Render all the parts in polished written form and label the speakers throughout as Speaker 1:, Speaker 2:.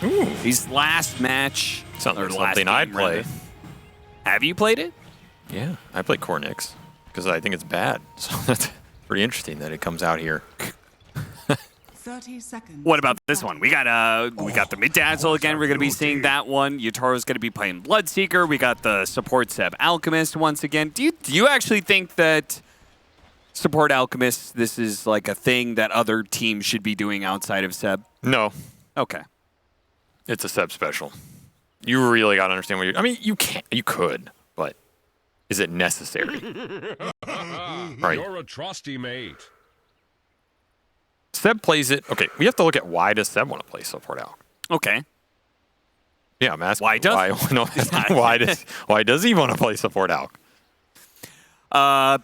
Speaker 1: Ooh.
Speaker 2: His last match.
Speaker 1: Sounds like something I'd play.
Speaker 2: Have you played it?
Speaker 1: Yeah, I play Cornix because I think it's bad. So that's pretty interesting that it comes out here.
Speaker 3: 30 seconds.
Speaker 2: What about this one? We got the mid dazzle again. We're gonna be seeing that one. Yataro's gonna be playing Bloodseeker. We got the support Seb Alchemist once again. Do you actually think that support Alchemist, this is like a thing that other teams should be doing outside of Seb?
Speaker 1: No.
Speaker 2: Okay.
Speaker 1: It's a Seb special. You really gotta understand what you're. I mean, you could, but is it necessary? Right.
Speaker 4: You're a trusty mate.
Speaker 1: Seb plays it. Okay, we have to look at why does Seb want to play support Alch?
Speaker 2: Okay.
Speaker 1: Yeah, I'm asking
Speaker 2: why
Speaker 1: why does he want to play support Alch?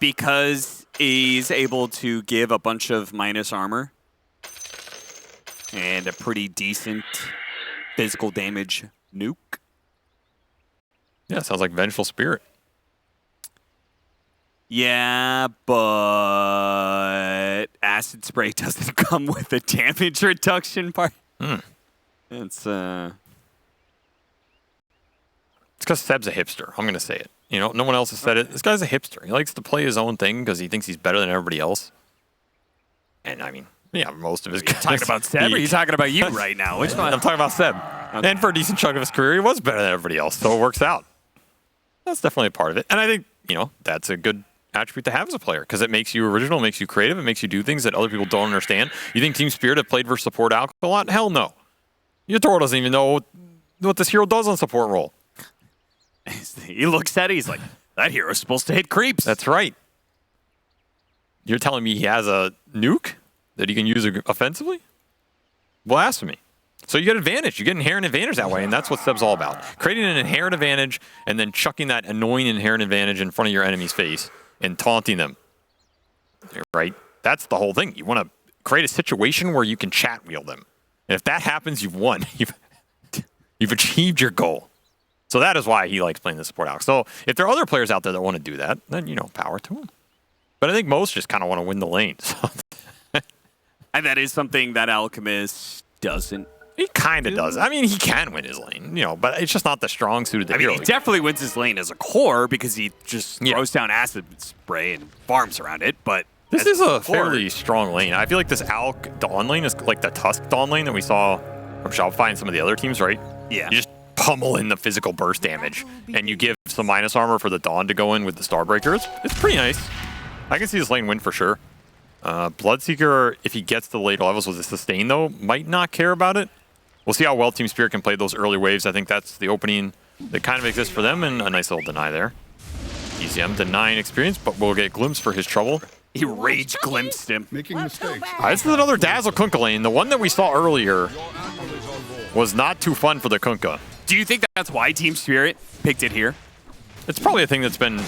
Speaker 2: Because he's able to give a bunch of minus armor and a pretty decent physical damage nuke.
Speaker 1: Yeah, sounds like Vengeful Spirit.
Speaker 2: Yeah, but Acid Spray doesn't come with a damage reduction part. It's
Speaker 1: because Seb's a hipster. I'm gonna say it. You know, no one else has said it. This guy's a hipster. He likes to play his own thing because he thinks he's better than everybody else. And I mean, yeah, most of his guys.
Speaker 2: Talking about Seb, or are you talking about you right now? Which one?
Speaker 1: I'm talking about Seb. Okay. And for a decent chunk of his career, he was better than everybody else, so it works out. That's definitely a part of it. And I think, you know, that's a good attribute to have as a player because it makes you original, makes you creative, it makes you do things that other people don't understand. You think Team Spirit have played versus support Alch a lot? Hell no. Yatoro doesn't even know what this hero does on support role.
Speaker 2: He looks at it, he's like, that hero's supposed to hit creeps.
Speaker 1: That's right. You're telling me he has a nuke that he can use offensively? Blasphemy. So you get advantage. You get inherent advantage that way, and that's what Seb's all about. Creating an inherent advantage and then chucking that annoying inherent advantage in front of your enemy's face and taunting them. Right? That's the whole thing. You want to create a situation where you can chat wheel them. And if that happens, you've won. You've achieved your goal. So that is why he likes playing the support Alch. So if there are other players out there that want to do that, then, you know, power to them. But I think most just kind of want to win the lane. So.
Speaker 2: And that is something that Alchemist doesn't.
Speaker 1: He kind of does. I mean, he can win his lane, you know, but it's just not the strong suit of the hero.
Speaker 2: He definitely wins his lane as a core because he just throws down acid spray and farms around it, but
Speaker 1: this is a fairly strong lane. I feel like this Alch Dawn lane is like the Tusk Dawn lane that we saw from Shopify and some of the other teams, right?
Speaker 2: Yeah.
Speaker 1: You just pummel in the physical burst damage, and you give some minus armor for the Dawn to go in with the Starbreaker. It's pretty nice. I can see this lane win for sure. Bloodseeker, if he gets to the later levels with a sustain, though, might not care about it. We'll see how well Team Spirit can play those early waves. I think that's the opening that kind of exists for them, and a nice little deny there. ECM denying experience, but we'll get glimpse for his trouble.
Speaker 2: He rage glimpsed him.
Speaker 5: Making mistakes.
Speaker 1: This is another Dazzle Kunkka lane. The one that we saw earlier was not too fun for the Kunkka.
Speaker 2: Do you think that's why Team Spirit picked it here?
Speaker 1: It's probably a thing that's been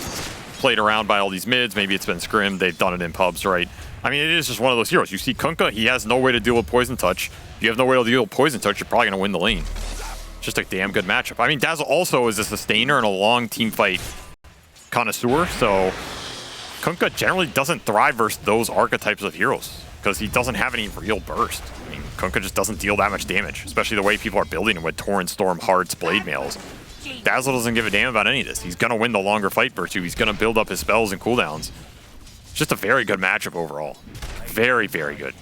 Speaker 1: played around by all these mids. Maybe it's been scrimmed. They've done it in pubs, right? I mean, it is just one of those heroes. You see Kunkka, he has no way to deal with Poison Touch. If you have no way to deal with Poison Touch, you're probably going to win the lane. Just a damn good matchup. I mean, Dazzle also is a sustainer and a long team fight connoisseur, so Kunkka generally doesn't thrive versus those archetypes of heroes because he doesn't have any real burst. I mean, Kunkka just doesn't deal that much damage, especially the way people are building him with Torrent, Storm, Hearts, Blade Mails. Dazzle doesn't give a damn about any of this. He's going to win the longer fight virtue. He's going to build up his spells and cooldowns. Just a very good matchup overall. Very, very good.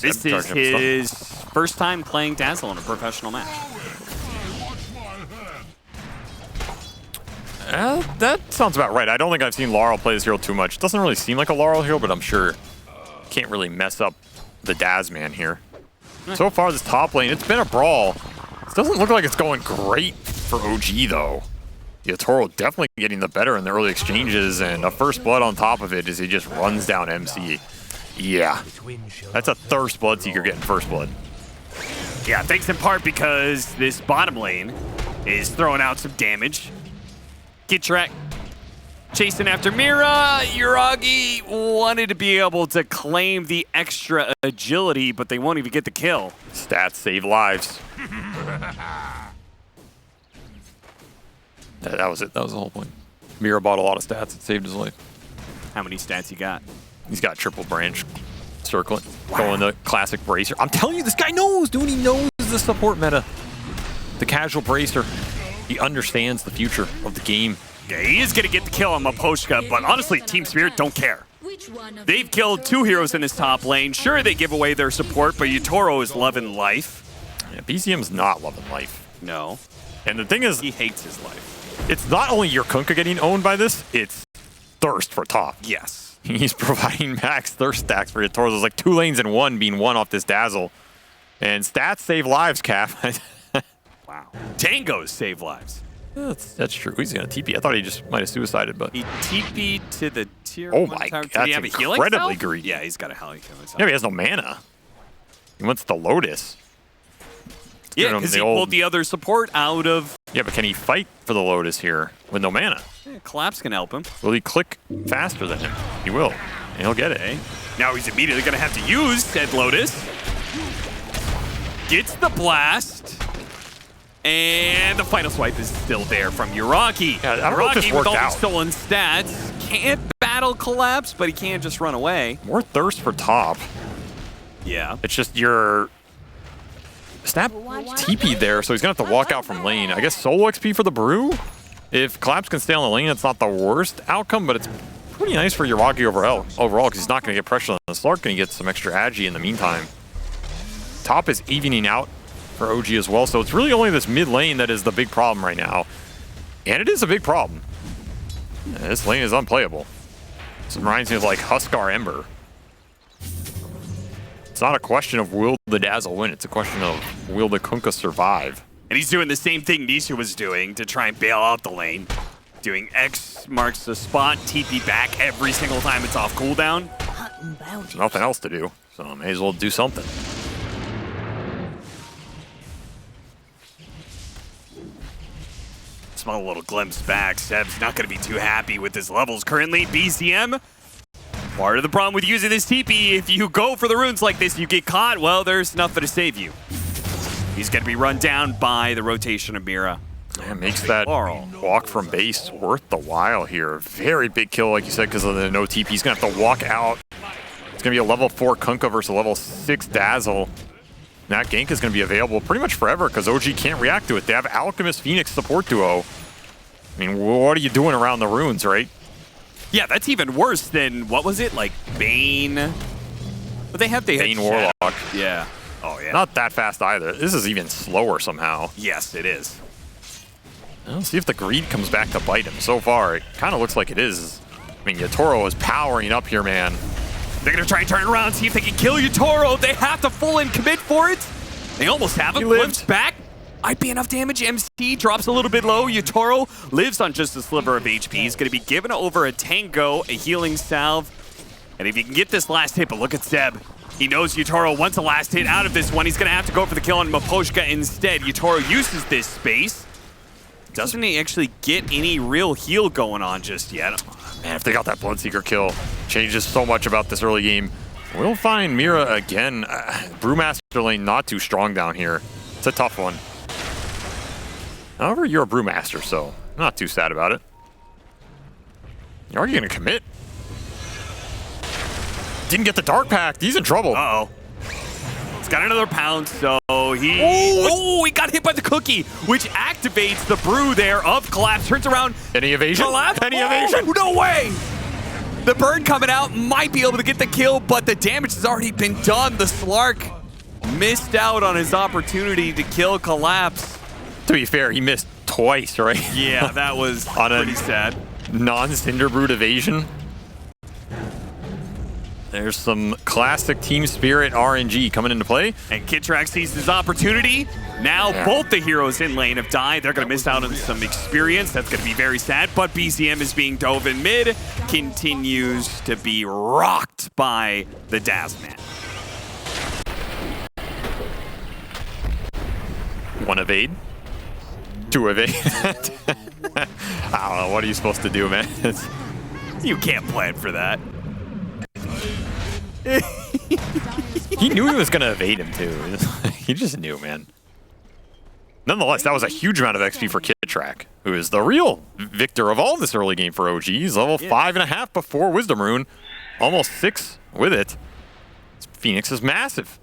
Speaker 2: This is his first time playing Dazzle in a professional match.
Speaker 1: That sounds about right. I don't think I've seen Laurel play this hero too much. Doesn't really seem like a Laurel hero, but I'm sure can't really mess up the Daz man here. So far, this top lane, it's been a brawl. It doesn't look like it's going great for OG, though. Yatoro definitely getting the better in the early exchanges, and a first blood on top of it as he just runs down MC. Yeah, that's a Thirst Bloodseeker getting first blood.
Speaker 2: Yeah, thanks in part because this bottom lane is throwing out some damage. Get track. Chasing after Mira. Yuragi wanted to be able to claim the extra agility, but they won't even get the kill.
Speaker 1: Stats save lives. That was it. That was the whole point. Mira bought a lot of stats. It saved his life.
Speaker 2: How many stats you got?
Speaker 1: He's got triple branch, circling, going the classic bracer. I'm telling you, this guy knows, dude. He knows the support meta. The casual bracer. He understands the future of the game.
Speaker 2: Yeah, he is going to get the kill on Maposhka, but honestly, Team Spirit don't care. They've killed 2 heroes in his top lane. Sure, they give away their support, but Yutoro is loving life.
Speaker 1: Yeah, BZM's not loving life.
Speaker 2: No.
Speaker 1: And the thing is,
Speaker 2: He hates his life.
Speaker 1: it's not only your Kunkka getting owned by this, it's Thirst for top.
Speaker 2: Yes.
Speaker 1: He's providing max Thirst stacks for Yutoro. There's like 2 lanes in 1 being won off this Dazzle. And stats save lives, Cap.
Speaker 2: Wow. Tangos save lives.
Speaker 1: That's true. He's going to TP. I thought he just might have suicided, but...
Speaker 2: He TP'd to the tier
Speaker 1: Oh
Speaker 2: 1
Speaker 1: my
Speaker 2: tower.
Speaker 1: God,
Speaker 2: Did he have a
Speaker 1: that's
Speaker 2: healing
Speaker 1: incredibly
Speaker 2: spell?
Speaker 1: greedy.
Speaker 2: Yeah, he's got a healing spell.
Speaker 1: Yeah, he has no mana. He wants the Lotus.
Speaker 2: Yeah, because he pulled the other support out of...
Speaker 1: Yeah, but can he fight for the Lotus here with no mana?
Speaker 2: Yeah, Collapse can help him.
Speaker 1: Will he click faster than him? He will. And he'll get it.
Speaker 2: Now he's immediately going to have to use said Lotus. Gets the blast. And the final swipe is still there from Uraki.
Speaker 1: Yeah, I don't know if this
Speaker 2: Uraki with
Speaker 1: worked
Speaker 2: all
Speaker 1: out.
Speaker 2: the stolen stats can't battle Collapse, but he can't just run away.
Speaker 1: More Thirst for top.
Speaker 2: Yeah.
Speaker 1: It's just your... Snap TP there, so he's going to have to walk out from lane. I guess solo XP for the Brew? If Collapse can stay on the lane, it's not the worst outcome, but it's pretty nice for Uraki overall because he's not going to get pressure on the Slark, and he gets some extra agi in the meantime. Top is evening out for OG as well, so it's really only this mid lane that is the big problem right now. And it is a big problem. This lane is unplayable. This reminds me of like Huskar Ember. It's not a question of will the Dazzle win, it's a question of will the Kunkka survive.
Speaker 2: And he's doing the same thing Nisha was doing to try and bail out the lane. Doing X marks the spot, TP back every single time it's off cooldown.
Speaker 1: There's nothing else to do, so I may as well do something.
Speaker 2: Small little glimpse back. Seb's not going to be too happy with his levels currently. BCM, part of the problem with using this TP, if you go for the runes like this, you get caught, well, there's nothing to save you. He's going to be run down by the rotation of Mira.
Speaker 1: Yeah, makes that walk from base worth the while here. Very big kill, like you said, because of the no TP. He's going to have to walk out. It's going to be a level 4 Kunkka versus a level 6 Dazzle. That gank is going to be available pretty much forever because OG can't react to it. They have Alchemist Phoenix support duo. I mean, what are you doing around the runes, right?
Speaker 2: Yeah, that's even worse than, what was it, like Bane? But they have
Speaker 1: Bane Warlock.
Speaker 2: Yeah. Oh, yeah.
Speaker 1: Not that fast either. This is even slower somehow.
Speaker 2: Yes, it is.
Speaker 1: Well, see if the greed comes back to bite him. So far, it kind of looks like it is. I mean, Yutoro is powering up here, man.
Speaker 2: They're going to try and turn around, see if they can kill Yutoro. They have to full in commit for it. They almost have him. Lives back. Might be enough damage. MC drops a little bit low. Yutoro lives on just a sliver of HP. He's going to be given over a Tango, a healing salve. And if he can get this last hit, but look at Zeb. He knows Yutoro wants a last hit out of this one. He's going to have to go for the kill on Maposhka instead. Yutoro uses this space. Doesn't he actually get any real heal going on just yet?
Speaker 1: Man, if they got that Bloodseeker kill, changes so much about this early game. We'll find Mira again. Brewmaster lane not too strong down here. It's a tough one. However, you're a Brewmaster, so I'm not too sad about it. Are you going to commit? Didn't get the Dark Pact. He's in trouble.
Speaker 2: Uh-oh. He's got another pound, so he... Oh, he got hit by the cookie, which activates the brew there of Collapse. Turns around.
Speaker 1: Any evasion?
Speaker 2: Collapse.
Speaker 1: Any evasion?
Speaker 2: No way! The bird coming out might be able to get the kill, but the damage has already been done. The Slark missed out on his opportunity to kill Collapse.
Speaker 1: To be fair, he missed twice, right?
Speaker 2: Yeah, that was pretty sad.
Speaker 1: Non-Cinderbrood evasion. There's some classic Team Spirit RNG coming into play.
Speaker 2: And Kitrak sees his opportunity. Now both the heroes in lane have died. They're going to miss out on some experience. That's going to be very sad. But BCM is being dove in mid. Continues to be rocked by the Dazzman.
Speaker 1: One evade. 2 evade. I don't know. What are you supposed to do, man?
Speaker 2: You can't plan for that.
Speaker 1: He knew he was going to evade him, too. He just knew, man. Nonetheless, that was a huge amount of XP for Kitrak, who is the real victor of all this early game for OG. He's level 5.5 before Wisdom Rune. Almost 6 with it. Phoenix is massive.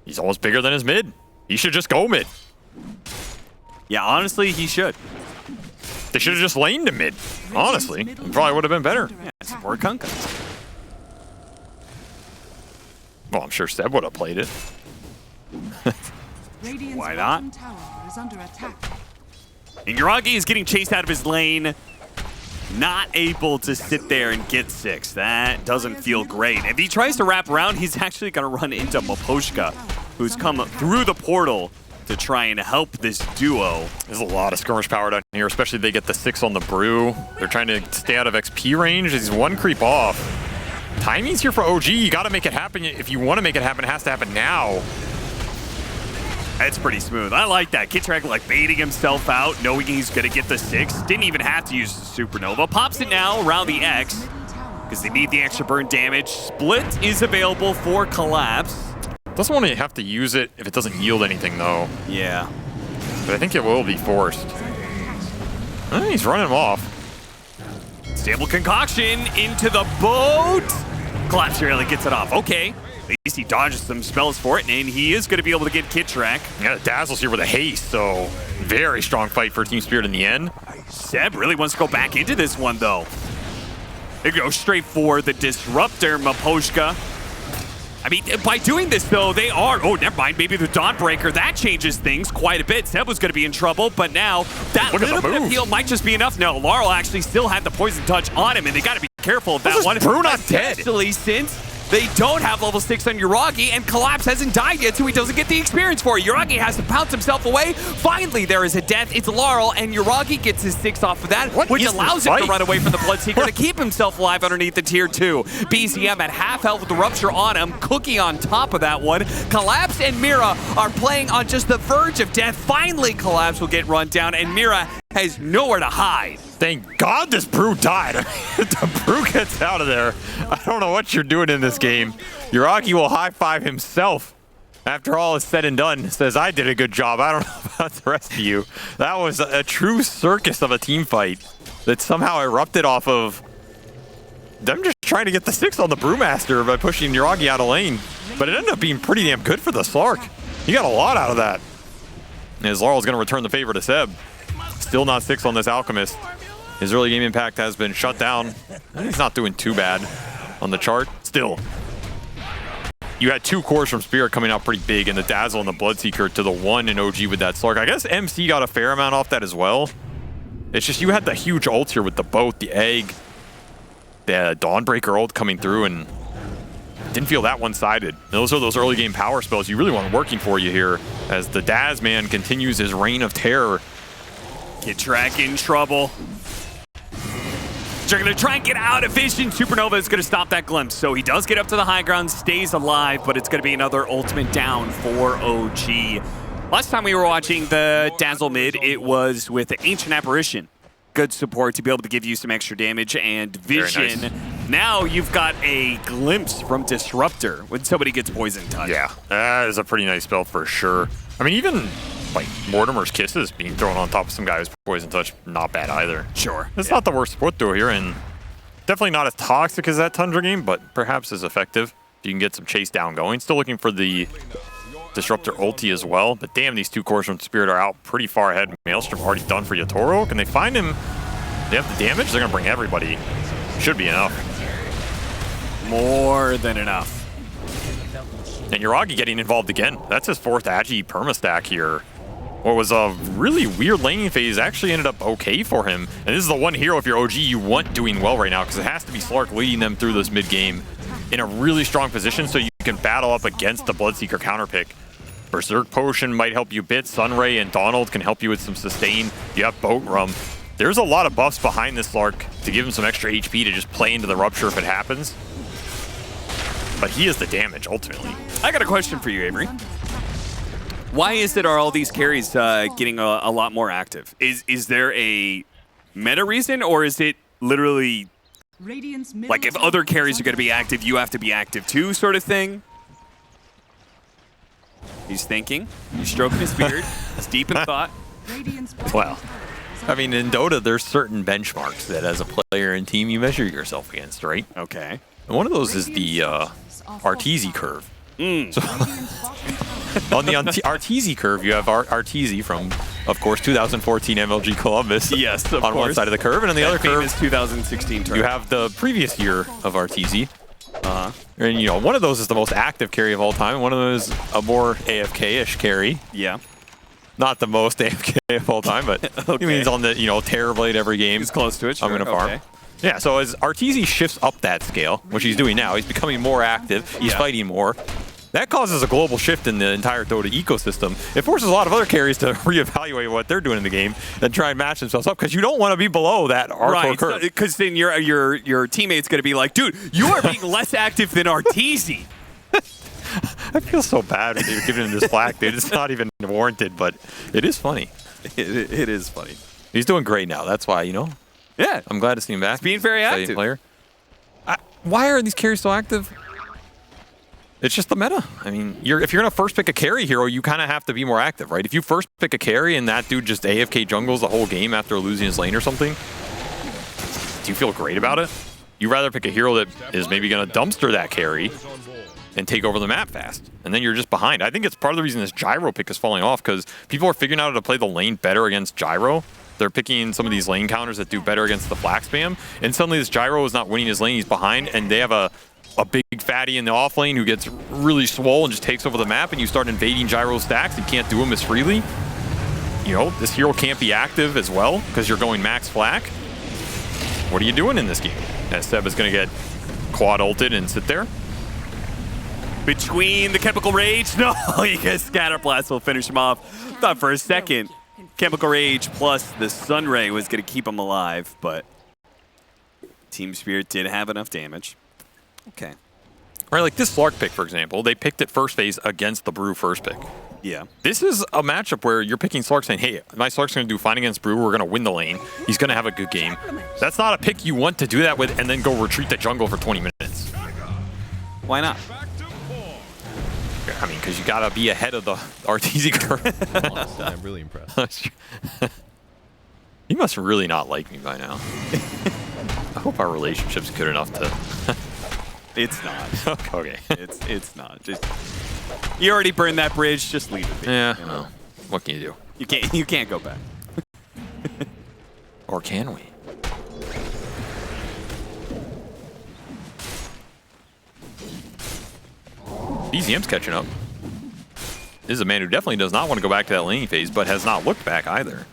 Speaker 1: He's almost bigger than his mid. He should just go mid.
Speaker 2: Yeah, honestly, he should.
Speaker 1: They should have just laned him mid. Honestly, it probably would have been better.
Speaker 2: Yeah, support Kunkka.
Speaker 1: Well, I'm sure Seb would have played it.
Speaker 2: Why not?
Speaker 3: Tower is under attack.
Speaker 2: And Yuragi is getting chased out of his lane. Not able to sit there and get 6. That doesn't feel great. If he tries to wrap around, he's actually going to run into Maposhka, who's come through the portal to try and help this duo.
Speaker 1: There's a lot of skirmish power down here, especially if they get the 6 on the brew. They're trying to stay out of XP range. He's 1 creep off. Timing's here for OG. You got to make it happen. If you want to make it happen, it has to happen now.
Speaker 2: That's pretty smooth. I like that. Kitrak like baiting himself out, knowing he's going to get the 6. Didn't even have to use the Supernova. Pops it now around the X because they need the extra burn damage. Split is available for Collapse.
Speaker 1: Doesn't want to have to use it if it doesn't yield anything, though.
Speaker 2: Yeah.
Speaker 1: But I think it will be forced. He's running him off.
Speaker 2: Stable concoction into the boat. Collapse really gets it off. Okay. At least he dodges some spells for it, and he is going to be able to get Kitrak.
Speaker 1: Yeah, Dazzle's here with a haste, so very strong fight for Team Spirit in the end.
Speaker 2: Seb really wants to go back into this one, though. They go straight for the Disruptor, Maposhka. I mean, by doing this, though, they are... Oh, never mind. Maybe the Dawnbreaker. That changes things quite a bit. Seb was going to be in trouble, but now that little bit of heal might just be enough. No, Laurel actually still had the Poison Touch on him, and they got to be careful of that one.
Speaker 1: Brew not dead?
Speaker 2: Especially since they don't have level 6 on Yuragi, and Collapse hasn't died yet, so he doesn't get the experience for it. Yuragi has to pounce himself away. Finally, there is a death. It's Laurel, and Yuragi gets his 6 off of that, which allows him to run away from the Bloodseeker to keep himself alive underneath the tier 2. BZM at half health with the Rupture on him. Cookie on top of that one. Collapse and Mira are playing on just the verge of death. Finally, Collapse will get run down, and Mira has nowhere to hide.
Speaker 1: Thank God this Brew died. The Brew gets out of there. I don't know what you're doing in this game. Yuragi will high-five himself after all is said and done. Says, I did a good job. I don't know about the rest of you. That was a true circus of a team fight that somehow erupted off of them just trying to get the 6 on the Brewmaster by pushing Yuragi out of lane. But it ended up being pretty damn good for the Slark. He got a lot out of that. As Laurel's going to return the favor to Seb. Still not 6 on this Alchemist. His early game impact has been shut down. He's not doing too bad on the chart. Still, you had 2 cores from Spirit coming out pretty big, and the Dazzle and the Bloodseeker to the 1 in OG with that Slark. I guess MC got a fair amount off that as well. It's just you had the huge ult here with the boat, the egg, the Dawnbreaker ult coming through, and didn't feel that one-sided. Those are those early game power spells you really want working for you here as the Daz man continues his reign of terror.
Speaker 2: Kitrak in trouble. They're going to try and get out of vision. Supernova is going to stop that glimpse. So he does get up to the high ground, stays alive, but it's going to be another ultimate down for OG. Last time we were watching the Dazzle mid, it was with the Ancient Apparition. Good support to be able to give you some extra damage and vision.
Speaker 1: Nice.
Speaker 2: Now you've got a glimpse from Disruptor when somebody gets Poison Touch.
Speaker 1: Yeah, that is a pretty nice spell for sure. I mean, even like Mortimer's Kisses being thrown on top of some guy who's Poison Touch, not bad either.
Speaker 2: Sure.
Speaker 1: It's not the worst support duo here, and definitely not as toxic as that Tundra game, but perhaps as effective. You can get some chase down going. Still looking for the Disruptor ulti as well, but damn, these 2 cores from Spirit are out pretty far ahead. Maelstrom already done for Yatoro. Can they find him? They have the damage. They're gonna bring everybody. Should be enough.
Speaker 2: More than enough.
Speaker 1: And Yuragi getting involved again. That's his 4th Agi permastack here. What was a really weird laning phase actually ended up okay for him. And this is the one hero, if you're OG, you want doing well right now, because it has to be Slark leading them through this mid game in a really strong position so you can battle up against the Bloodseeker counterpick. Berserk Potion might help you bit. Sunray and Donald can help you with some sustain. You have Boat Rum. There's a lot of buffs behind this Slark to give him some extra HP to just play into the Rupture if it happens. But he is the damage, ultimately.
Speaker 2: I got a question for you, Avery. Why is it are all these carries getting a lot more active? Is there a meta reason, or is it literally like if other carries are going to be active, you have to be active too, sort of thing? He's thinking. He's stroking his beard. He's deep in thought.
Speaker 1: Well, I mean, in Dota, there's certain benchmarks that as a player and team you measure yourself against, right?
Speaker 2: Okay.
Speaker 1: And one of those is the Arteezy curve. So on the Arteezy curve, you have Arteezy from, of course, 2014 MLG Columbus.
Speaker 2: Yes, of
Speaker 1: on
Speaker 2: course.
Speaker 1: one side of the curve, and on the other curve
Speaker 2: is 2016 turn.
Speaker 1: you have the previous year of Arteezy. And you know, one of those is the most active carry of all time. One of them is a more AFK-ish carry.
Speaker 2: Yeah.
Speaker 1: Not the most AFK of all time, but
Speaker 2: Okay.
Speaker 1: he means on the Terrorblade every game.
Speaker 2: He's close to it.
Speaker 1: I'm
Speaker 2: Sure.
Speaker 1: going to farm.
Speaker 2: Okay.
Speaker 1: Yeah, so as Arteezy shifts up that scale, which he's doing now, he's becoming more active, he's fighting more. That causes a global shift in the entire Dota ecosystem. It forces a lot of other carries to reevaluate what they're doing in the game and try and match themselves up, because you don't want to be below that hardcore curve.
Speaker 2: Because then your teammate's going to be like, dude, you are being less active than Arteezy.
Speaker 1: I feel so bad when they're giving him this flack, dude. It's not even warranted, but it is funny.
Speaker 2: It is funny.
Speaker 1: He's doing great now. That's why,
Speaker 2: Yeah.
Speaker 1: I'm glad to see him back.
Speaker 2: He's being very
Speaker 1: Exciting
Speaker 2: active.
Speaker 1: Player. Why are these carries so active? It's just the meta. I mean, if you're going to first pick a carry hero, you kind of have to be more active, right? If you first pick a carry and that dude just AFK jungles the whole game after losing his lane or something, do you feel great about it? You'd rather pick a hero that is maybe going to dumpster that carry and take over the map fast. And then you're just behind. I think it's part of the reason this Gyro pick is falling off, because people are figuring out how to play the lane better against Gyro. They're picking some of these lane counters that do better against the flag spam, and suddenly this Gyro is not winning his lane, he's behind, and they have a big fatty in the off lane who gets really swole and just takes over the map, and you start invading Gyro's stacks. You can't do them as freely. This hero can't be active as well because you're going max flak. What are you doing in this game? As Seb is going to get quad ulted and sit there.
Speaker 2: Between the Chemical Rage, no, you guys Scatter Blast will finish him off. Thought for a second Chemical Rage plus the Sunray was going to keep him alive, but Team Spirit did have enough damage. Okay.
Speaker 1: Right, like this Slark pick, for example, they picked it first phase against the Brew first pick.
Speaker 2: Yeah.
Speaker 1: This is a matchup where you're picking Slark saying, hey, my Slark's going to do fine against Brew, we're going to win the lane, he's going to have a good game. That's not a pick you want to do that with and then go retreat the jungle for 20 minutes.
Speaker 2: Why not?
Speaker 1: I mean, because you got to be ahead of the Arteezy curve.
Speaker 4: Honestly, I'm really impressed.
Speaker 1: He must really not like me by now. I hope our relationship's good enough to...
Speaker 2: It's not.
Speaker 1: Okay.
Speaker 2: It's not. Just you already burned that bridge. Just leave it.
Speaker 1: Yeah. Well, what can you do?
Speaker 2: You can't go back.
Speaker 1: Or can we? BZM's catching up. This is a man who definitely does not want to go back to that laning phase, but has not looked back either.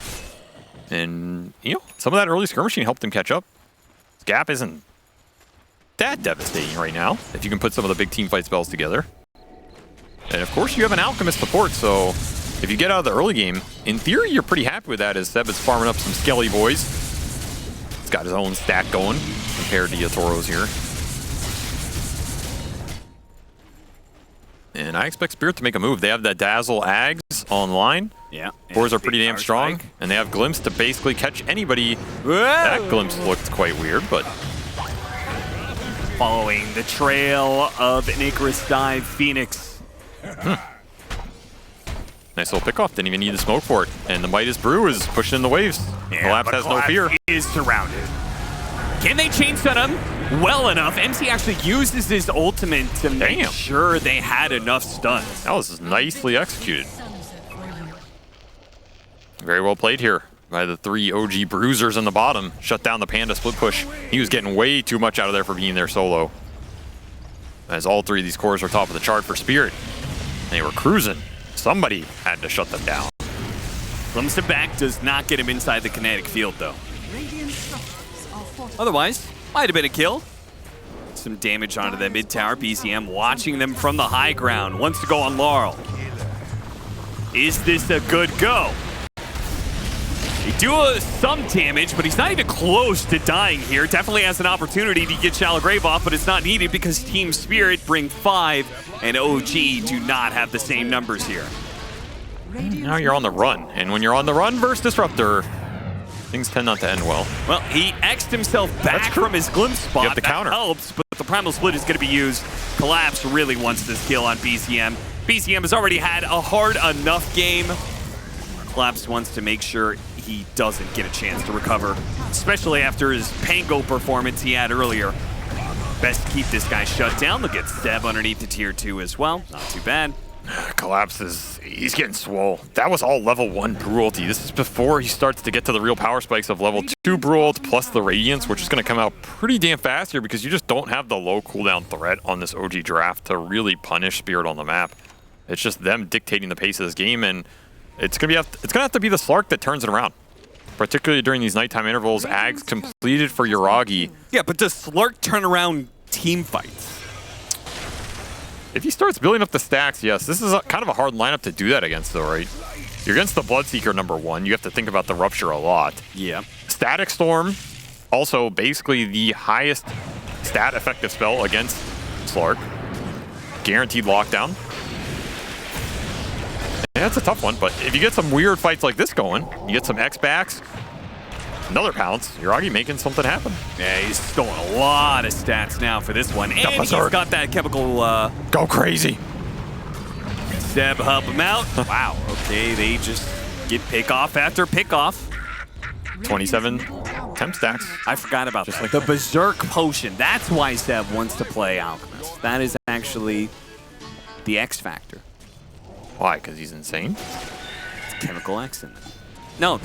Speaker 1: And, some of that early skirmishing helped him catch up. His gap isn't that devastating right now, if you can put some of the big team fight spells together. And of course, you have an Alchemist support, so if you get out of the early game, in theory, you're pretty happy with that as Seb is farming up some Skelly boys. He's got his own stack going compared to Yatoro's here. And I expect Spirit to make a move. They have that Dazzle Ags online.
Speaker 2: Yeah.
Speaker 1: Boars are pretty damn strong. And they have Glimpse to basically catch anybody. That Glimpse looked quite weird, but...
Speaker 2: Following the trail of an Icarus Dive Phoenix.
Speaker 1: Nice little pickoff. Didn't even need the smoke for it. And the Midas Brew is pushing in the waves. Collapse has no fear.
Speaker 2: Is surrounded. Can they chain stun him well enough? MC actually uses his ultimate to make sure they had enough stuns.
Speaker 1: That was nicely executed. Very well played here by the 3 OG bruisers in the bottom. Shut down the Panda split push. He was getting way too much out of there for being there solo. As all 3 of these cores are top of the chart for Spirit. They were cruising. Somebody had to shut them down.
Speaker 2: Glimpse to back does not get him inside the kinetic field, though. Otherwise, might have been a kill. Some damage onto the mid tower. BCM watching them from the high ground. Wants to go on Laurel. Is this a good go? They do some damage, but he's not even close to dying here. Definitely has an opportunity to get Shallow Grave off, but it's not needed because Team Spirit bring 5, and OG do not have the same numbers here.
Speaker 1: Now you're on the run, and when you're on the run versus Disruptor, things tend not to end well.
Speaker 2: Well, he X'd himself back from his glimpse spot.
Speaker 1: You have the counter.
Speaker 2: That helps, but the Primal Split is going to be used. Collapse really wants this kill on BCM. BCM has already had a hard enough game. Collapse wants to make sure he doesn't get a chance to recover, especially after his Pango performance he had earlier. Best to keep this guy shut down. They'll get Seb underneath the tier 2 as well. Not too bad.
Speaker 1: Collapses. He's getting swole. That was all level 1 Brew ulti. This is before he starts to get to the real power spikes of level 2 Brew ult plus the Radiance, which is going to come out pretty damn fast here because you just don't have the low cooldown threat on this OG draft to really punish Spirit on the map. It's just them dictating the pace of this game, and it's gonna have to be the Slark that turns it around. Particularly during these nighttime intervals, Ags completed for Yuragi.
Speaker 2: Yeah, but does Slark turn around team fights?
Speaker 1: If he starts building up the stacks, yes. This is kind of a hard lineup to do that against, though, right? You're against the Bloodseeker #1. You have to think about the Rupture a lot.
Speaker 2: Yeah.
Speaker 1: Static Storm, also basically the highest stat effective spell against Slark. Guaranteed lockdown. Yeah, it's a tough one, but if you get some weird fights like this going, you get some X-backs, another pounce, Yuragi making something happen.
Speaker 2: Yeah, he's stolen a lot of stats now for this one. And he's got that chemical...
Speaker 1: Go crazy.
Speaker 2: Seb help him out. Wow, okay, they just get pick-off after pick-off.
Speaker 1: 27 temp stacks.
Speaker 2: I forgot about that. Like the Berserk Potion. That's why Seb wants to play Alchemist. That is actually the X factor.
Speaker 1: Why? Because he's insane?
Speaker 2: It's chemical X in there. No, I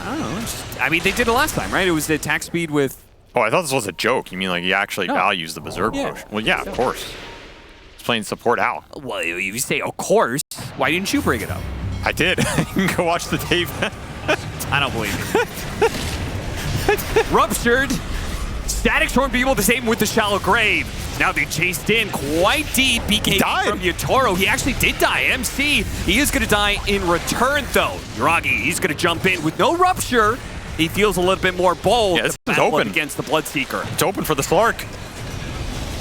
Speaker 2: don't know. I mean, they did it last time, right? It was the attack speed with...
Speaker 1: Oh, I thought this was a joke. You mean like he actually values the Berserk Potion? Well, yeah, of course. He's playing support out.
Speaker 2: Well, you say, of course. Why didn't you bring it up?
Speaker 1: I did. You can go watch the tape.
Speaker 2: I don't believe it. Ruptured. Static Storm be able to save him with the Shallow Grave. Now they chased in quite deep. BK from Yotaro. He actually did die. MC, he is going to die in return, though. Yuragi, he's going to jump in with no Rupture. He feels a little bit more bold.
Speaker 1: Yeah, this is open
Speaker 2: against the Bloodseeker.
Speaker 1: It's open for the Slark.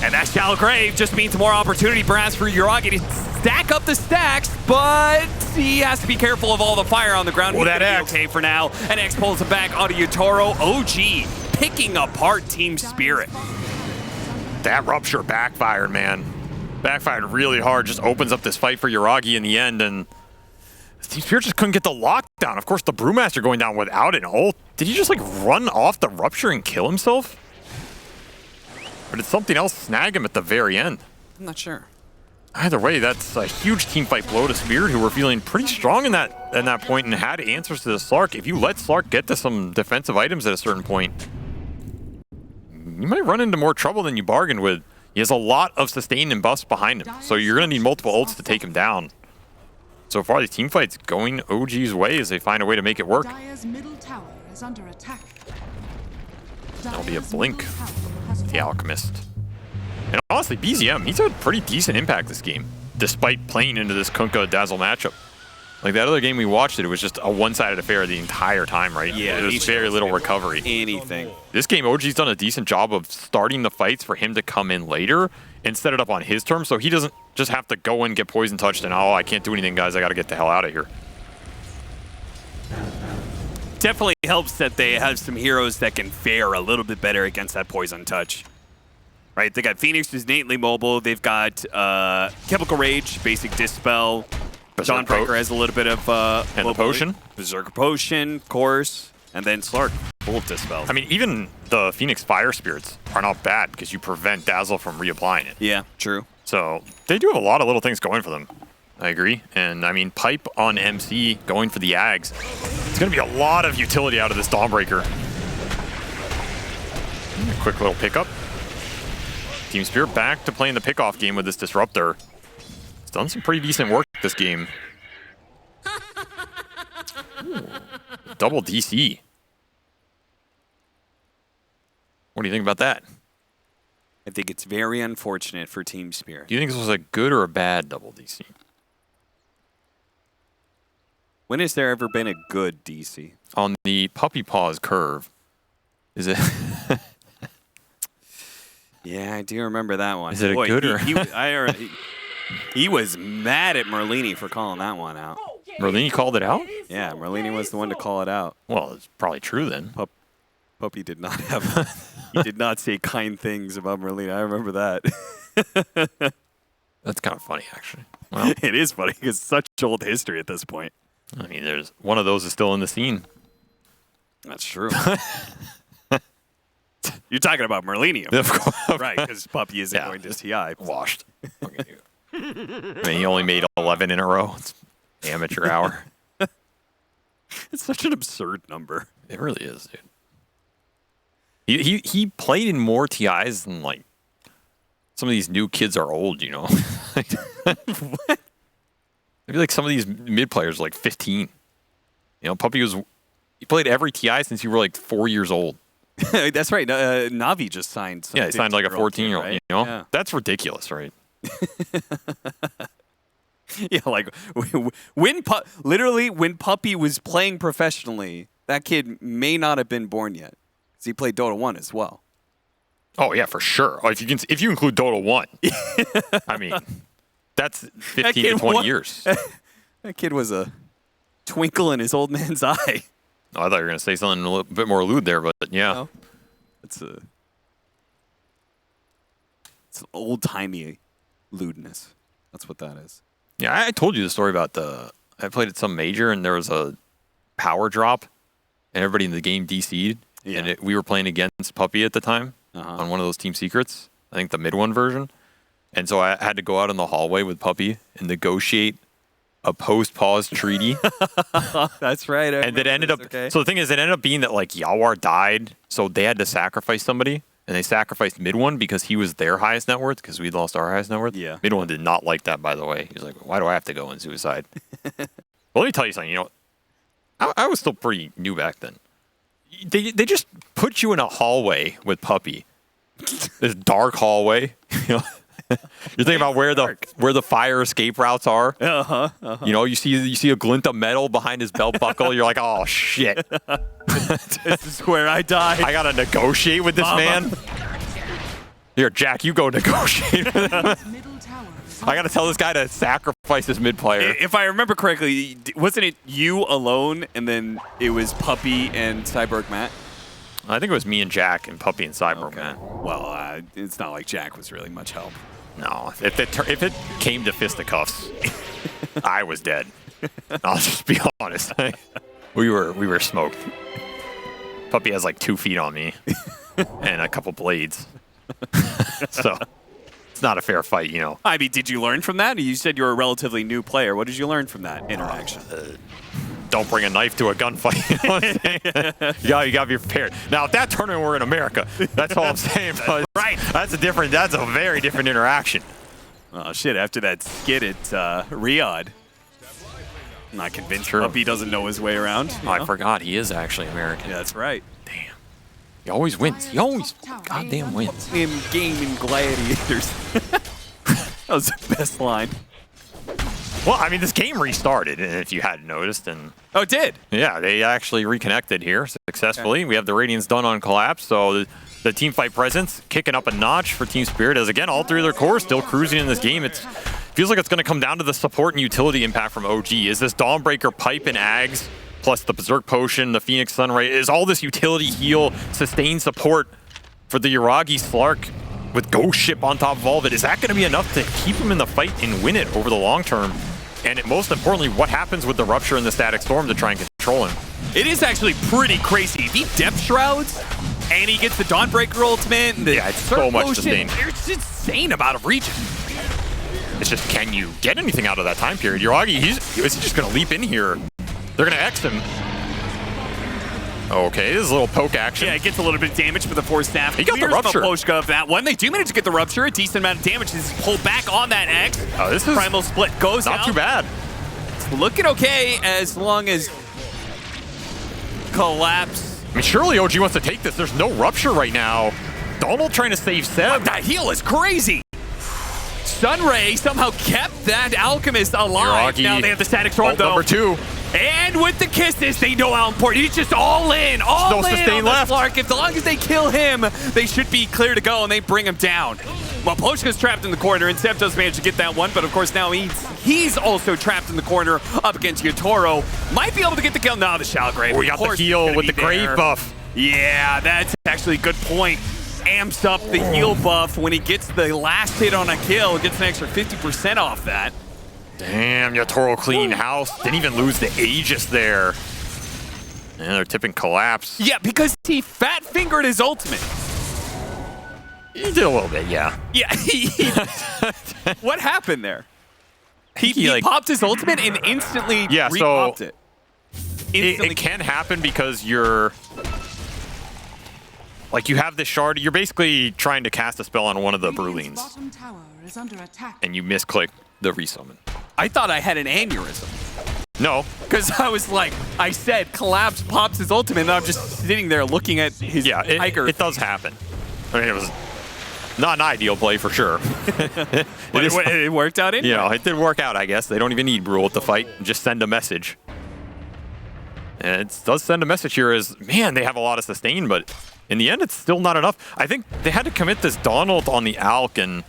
Speaker 2: And that Shallow Grave just means more opportunity perhaps for Yuragi to stack up the stacks, but he has to be careful of all the fire on the ground.
Speaker 1: Well,
Speaker 2: He's
Speaker 1: that
Speaker 2: gonna
Speaker 1: X.
Speaker 2: be okay for now. And X pulls him back onto Yotaro. OG picking apart Team Spirit.
Speaker 1: That Rupture backfired, man. Backfired really hard. Just opens up this fight for Yuragi in the end, and Team Spirit just couldn't get the lockdown. Of course, the Brewmaster going down without an ult. Did he just like run off the Rupture and kill himself? Or did something else snag him at the very end?
Speaker 2: I'm not sure.
Speaker 1: Either way, that's a huge team fight blow to Spirit, who were feeling pretty strong in that point and had answers to the Slark. If you let Slark get to some defensive items at a certain point, you might run into more trouble than you bargained with. He has a lot of sustain and buffs behind him, so you're going to need multiple ults to take him down. So far, the team fight's going OG's way as they find a way to make it work.
Speaker 3: Dire's middle tower is under attack.
Speaker 1: That'll be a blink, the Alchemist. And honestly, BZM, he's had pretty decent impact this game, despite playing into this Kunkka Dazzle matchup. Like that other game we watched, it was just a one-sided affair the entire time, right?
Speaker 2: Yeah,
Speaker 1: there was very little recovery.
Speaker 2: Anything.
Speaker 1: This game, OG's done a decent job of starting the fights for him to come in later and set it up on his terms, so he doesn't just have to go in, get poison touched, and oh, I can't do anything, guys. I got to get the hell out of here.
Speaker 2: Definitely helps that they have some heroes that can fare a little bit better against that poison touch. Right, they got Phoenix, who's innately mobile. They've got Chemical Rage, basic Dispel. Dawnbreaker has a little bit of
Speaker 1: and the potion.
Speaker 2: Berserker Potion, of course. And then Slark, full of Dispel.
Speaker 1: I mean, even the Phoenix Fire Spirits are not bad because you prevent Dazzle from reapplying it.
Speaker 2: Yeah, true.
Speaker 1: So they do have a lot of little things going for them. I agree. And I mean, Pipe on MC going for the Ags. It's going to be a lot of utility out of this Dawnbreaker. Quick little pickup. Team Spirit back to playing the pickoff game with this Disruptor. It's done some pretty decent work this game. Ooh, double DC. What do you think about that?
Speaker 2: I think it's very unfortunate for Team Spirit.
Speaker 1: Do you think this was a good or a bad double DC?
Speaker 2: When has there ever been a good DC?
Speaker 1: On the Puppy Paws curve, is it?
Speaker 2: Yeah, I do remember that one.
Speaker 1: Is it a good or?
Speaker 2: He was mad at Merlini for calling that one out.
Speaker 1: Merlini called it out?
Speaker 2: Yeah, Merlini was the one to call it out.
Speaker 1: Well, it's probably true then.
Speaker 2: Puppy did not have. He did not say kind things about Merlini. I remember that.
Speaker 1: That's kind of funny, actually. Well,
Speaker 2: it is funny because it's such old history at this point.
Speaker 1: I mean, there's one of those is still in the scene.
Speaker 2: That's true. You're talking about Merlinium.
Speaker 1: Of course.
Speaker 2: Right, because Puppy isn't
Speaker 1: Yeah.
Speaker 2: going to TI.
Speaker 1: Washed. I mean, he only made 11 in a row. It's amateur hour.
Speaker 2: It's such an absurd number.
Speaker 1: It really is, dude. He played in more TIs than, like, some of these new kids are old, you know? What? I feel like some of these mid players are like 15. You know, Puppy he played every TI since you were like 4 years old.
Speaker 2: That's right. Navi just signed.
Speaker 1: Yeah, he signed like a 14-year-old,
Speaker 2: right?
Speaker 1: you know?
Speaker 2: Yeah.
Speaker 1: That's ridiculous, right?
Speaker 2: Yeah, like when Puppy was playing professionally, that kid may not have been born yet. Because he played Dota 1 as well.
Speaker 1: Oh, yeah, for sure. Oh, if you include Dota 1. I mean, that's 15 to 20 years.
Speaker 2: That kid was a twinkle in his old man's eye.
Speaker 1: Oh, I thought you were going to say something a little bit more lewd there, but yeah.
Speaker 2: No, it's old-timey lewdness. That's what that is.
Speaker 1: Yeah, I told you the story about I played at some major and there was a power drop and everybody in the game DC'd.
Speaker 2: Yeah.
Speaker 1: And we were playing against Puppy at the time on one of those Team Secrets. I think the mid one version. And so I had to go out in the hallway with Puppy and negotiate a post-pause treaty.
Speaker 2: That's right.
Speaker 1: And it ended up...
Speaker 2: Okay.
Speaker 1: So the thing is, it ended up being that, like, Yawar died, so they had to sacrifice somebody. And they sacrificed Mid One because he was their highest net worth because we lost our highest net worth.
Speaker 2: Yeah.
Speaker 1: Mid One did not like that, by the way. He was like, why do I have to go in suicide? Well, let me tell you something. You know, I was still pretty new back then. They just put you in a hallway with Puppy. This dark hallway. You know, you're thinking about where the fire escape routes are. You know, you see a glint of metal behind his belt buckle. You're like, oh shit.
Speaker 2: This is where I die.
Speaker 1: I gotta negotiate with this man. Here, Jack, you go negotiate with him.
Speaker 3: Middle tower is
Speaker 1: I gotta tell this guy to sacrifice his mid player.
Speaker 2: If I remember correctly, wasn't it you alone, and then it was Puppy and Cyborg Matt?
Speaker 1: I think it was me and Jack and Puppy and Cyborg, man.
Speaker 2: Well, it's not like Jack was really much help.
Speaker 1: No, if it came to fisticuffs, I was dead. I'll just be honest. We were smoked. Puppy has like 2 feet on me and a couple blades. So it's not a fair fight, you know.
Speaker 2: I mean, did you learn from that? You said you were a relatively new player. What did you learn from that interaction?
Speaker 1: Don't bring a knife to a gunfight. You know what I'm saying? you gotta be prepared. Now, if that tournament were in America, that's all I'm saying. But
Speaker 2: Right.
Speaker 1: That's a very different interaction.
Speaker 2: Oh, shit. After that skit at Riyadh. I'm not convinced Puppy doesn't know his way around. you
Speaker 1: I
Speaker 2: know?
Speaker 1: forgot he is actually American.
Speaker 2: Yeah, that's right.
Speaker 1: Damn. He always wins. He always goddamn wins.
Speaker 2: In Game and Gladiators. That was the best line.
Speaker 1: Well, I mean, this game restarted, if you hadn't noticed, and
Speaker 2: Oh, it did?
Speaker 1: yeah, they actually reconnected here successfully. Okay. We have the Radiance done on Collapse, so the team fight presence kicking up a notch for Team Spirit as, again, all 3 of their cores still cruising in this game. It feels like it's going to come down to the support and utility impact from OG. Is this Dawnbreaker pipe and Ags, plus the Berserk Potion, the Phoenix Sunray, is all this utility heal, sustained support for the Yuragi Slark with Ghost Ship on top of all of it? Is that going to be enough to keep him in the fight and win it over the long term? And most importantly, what happens with the Rupture and the Static Storm to try and control him?
Speaker 2: It is actually pretty crazy. If he Depth Shrouds and he gets the Dawnbreaker ultimate, and the
Speaker 1: yeah, it's so much
Speaker 2: potion,
Speaker 1: sustained.
Speaker 2: It's insane amount of region.
Speaker 1: It's just, can you get anything out of that time period? Yuragi, is he just going to leap in here? They're going to X him. Okay, this is a little poke action.
Speaker 2: Yeah, it gets a little bit of damage for the Force Staff.
Speaker 1: He got the
Speaker 2: Clears
Speaker 1: Rupture.
Speaker 2: Maposhka of that one. They do manage to get the Rupture. A decent amount of damage. This is pulled back on that X.
Speaker 1: Oh, this is
Speaker 2: Primal Split goes
Speaker 1: not
Speaker 2: out.
Speaker 1: too bad.
Speaker 2: Looking okay as long as Collapse.
Speaker 1: I mean, surely OG wants to take this. There's no Rupture right now. Donald trying to save Seb.
Speaker 2: That heal is crazy. Sunray somehow kept that Alchemist alive.
Speaker 1: Yuragi,
Speaker 2: Now they have the Static Storm,
Speaker 1: ult
Speaker 2: though.
Speaker 1: number 2.
Speaker 2: And with the kisses, they know how important. He's just all in on
Speaker 1: sustain
Speaker 2: the
Speaker 1: left.
Speaker 2: Slark. As long as they kill him, they should be clear to go, and they bring him down. Well, Poshka's trapped in the corner, and Seb does manage to get that one, but of course now he's also trapped in the corner up against Yotaro. Might be able to get the kill. No, the Shalgrave.
Speaker 1: We got the heal with the Grave buff.
Speaker 2: Yeah, that's actually a good point. Amps up the heal buff when he gets the last hit on a kill, gets an extra 50% off that.
Speaker 1: Damn, Yotaro clean house. Didn't even lose the Aegis there. And they're tipping Collapse.
Speaker 2: Yeah, because he fat-fingered his ultimate.
Speaker 1: He did a little bit, yeah.
Speaker 2: Yeah. What happened there? He
Speaker 1: like,
Speaker 2: popped his ultimate and instantly
Speaker 1: yeah,
Speaker 2: re-popped
Speaker 1: so
Speaker 2: it.
Speaker 1: It can happen because you're... Like, you have this shard. You're basically trying to cast a spell on one of the
Speaker 3: Radiant's
Speaker 1: Brulines.
Speaker 3: bottom tower is under attack.
Speaker 1: And you misclick the resummon.
Speaker 2: I thought I had an aneurysm.
Speaker 1: No.
Speaker 2: Because I was like, I said, Collapse pops his ultimate, and I'm just sitting there looking at his tiger.
Speaker 1: It does happen. I mean, it was not an ideal play for sure.
Speaker 2: But it worked out anyway.
Speaker 1: You know, it did work out, I guess. They don't even need Brule to fight. Just send a message. And it does send a message here as, man, they have a lot of sustain, but in the end, it's still not enough. I think they had to commit this Donald on the Alk, and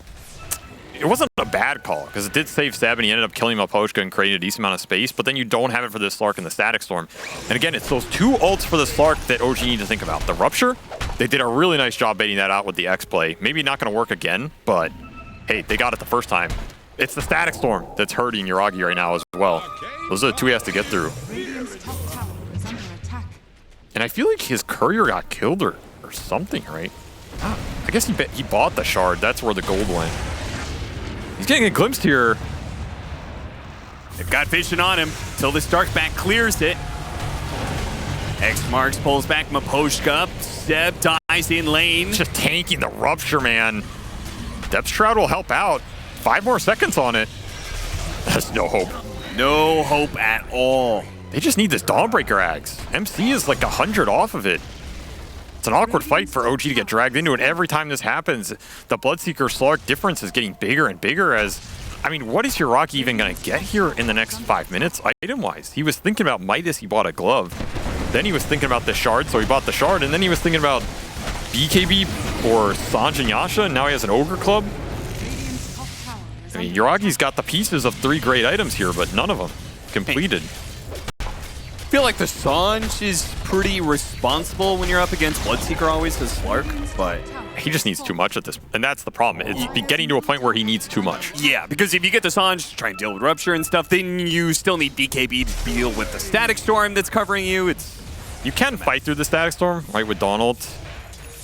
Speaker 1: it wasn't a bad call, because it did save Seb, and he ended up killing Maposhka and creating a decent amount of space, but then you don't have it for this Slark and the Static Storm. And again, it's those two ults for the Slark that OG need to think about. The Rupture, they did a really nice job baiting that out with the X play. Maybe not going to work again, but hey, they got it the first time. It's the Static Storm that's hurting Yuragi right now as well. Those are the two he has to get through.
Speaker 3: Radiant's top tower is under attack.
Speaker 1: And I feel like his courier got killed or something, right? I guess he bought the shard. That's where the gold went. He's getting a glimpse here.
Speaker 2: They've got vision on him till this Darkback clears it. X Marks pulls back Maposhka. Seb dies in lane.
Speaker 1: Just tanking the Rupture, man. Depth Shroud will help out. 5 more seconds on it. That's no hope.
Speaker 2: No hope at all.
Speaker 1: They just need this Dawnbreaker Axe. MC is like 100 off of it. It's an awkward fight for OG to get dragged into it. Every time this happens, the Bloodseeker Slark difference is getting bigger and bigger as, I mean, what is Yuragi even going to get here in the next 5 minutes, item-wise? He was thinking about Midas, he bought a glove. Then he was thinking about the shard, so he bought the shard, and then he was thinking about BKB or Sanj and Yasha, and now he has an Ogre Club.
Speaker 3: Radiant's top tower is
Speaker 1: I mean,
Speaker 3: under
Speaker 1: Yuragi's got the pieces of 3 great items here, but none of them completed.
Speaker 2: I feel like the Sanj is pretty responsible when you're up against Bloodseeker always as Slark, but
Speaker 1: He just needs too much at this, and that's the problem. It's getting to a point where he needs too much.
Speaker 2: yeah, because if you get the Sanj to try and deal with Rupture and stuff, then you still need BKB to deal with the Static Storm that's covering you.
Speaker 1: You can fight through the Static Storm, right, with Donald.